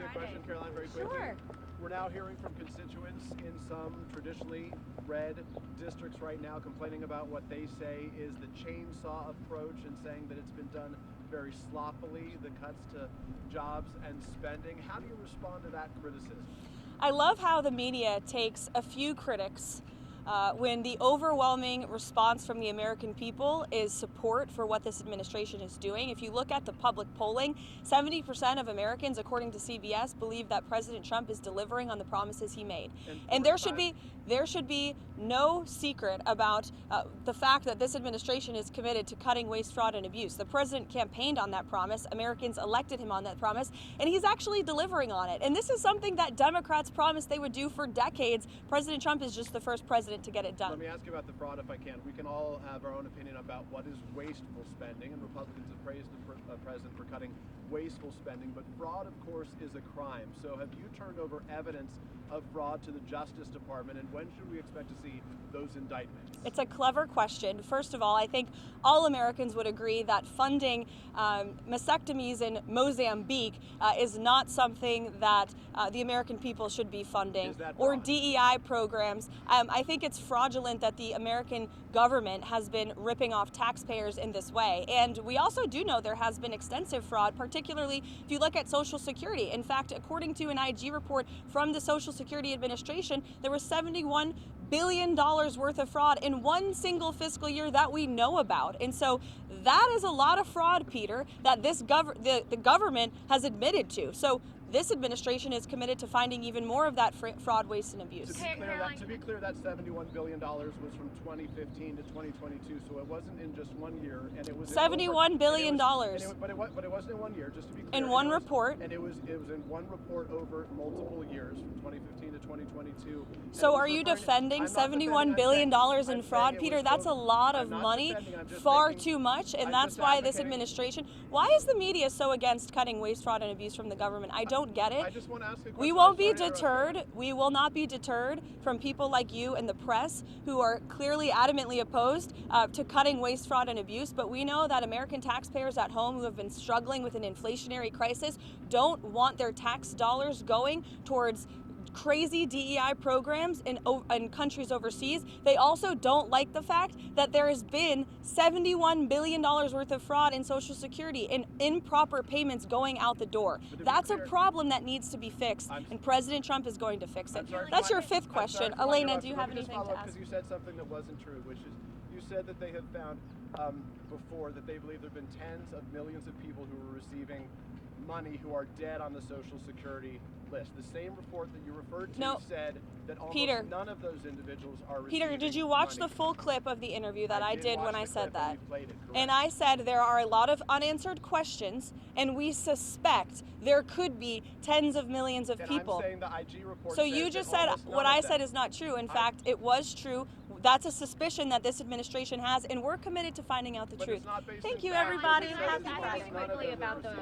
you a question, Caroline, very quickly? Sure. We're now hearing from constituents in some traditionally red districts right now complaining about what they say is the chainsaw approach and saying that it's been done very sloppily, the cuts to jobs and spending. How do you respond to that criticism? I love how the media takes a few critics when the overwhelming response from the American people is support for what this administration is doing. If you look at the public polling, 70% of Americans, according to CBS, believe that President Trump is delivering on the promises he made. And there should be no secret about the fact that this administration is committed to cutting waste, fraud, and abuse. The president campaigned on that promise. Americans elected him on that promise, and he's actually delivering on it. And this is something that Democrats promised they would do for decades. President Trump is just the first president to get it done. Let me ask you about the fraud, if I can. We can all have our own opinion about what is wasteful spending, and Republicans have praised the president for cutting wasteful spending, but fraud, of course, is a crime. So have you turned over evidence of fraud to the Justice Department, and when should we expect to see those indictments? It's a clever question. First of all, I think all Americans would agree that funding mastectomies in Mozambique is not something that the American people should be funding, or DEI programs. I think it's fraudulent that the American government has been ripping off taxpayers in this way. And we also do know there has been extensive fraud, particularly if you look at Social Security. In fact, according to an IG report from the Social Security Administration, there was $71 billion worth of fraud in one single fiscal year that we know about. And so that is a lot of fraud, Peter, that the government has admitted to. So this administration is committed to finding even more of that fraud, waste, and abuse. To be clear, that $71 billion was from 2015 to 2022, so it wasn't in just 1 year, and it was $71 billion. But it wasn't in 1 year, just to be clear. In one report. And it was in one report over multiple years, from 2015 to 2022. So are you defending $71 billion in fraud, Peter? That's a lot of money, far too much, and that's why this administration. Why is the media so against cutting waste, fraud, and abuse from the government? I don't get it. I just want to ask a question. We won't be deterred. We will not be deterred from people like you and the press who are clearly adamantly opposed to cutting waste, fraud, and abuse. But we know that American taxpayers at home who have been struggling with an inflationary crisis don't want their tax dollars going towards crazy DEI programs in countries overseas. They also don't like the fact that there has been $71 billion worth of fraud in Social Security and improper payments going out the door. That's a problem that needs to be fixed, and President Trump is going to fix it. That's your fifth question. Elena, do you have anything to ask? Because you said something that wasn't true, which is you said that they have found before that they believe there have been tens of millions of people who are receiving money who are dead on the Social Security list. The same report that you referred to said that almost none of those individuals are receiving Peter, did you watch money. the full clip of the interview that I did when I said that? And I said there are a lot of unanswered questions, and we suspect there could be tens of millions of people. I'm saying the IG report so you just said what I said is not true. In fact, it was true. That's a suspicion that this administration has, and we're committed to finding out the truth. Thank you, everybody. Quickly about the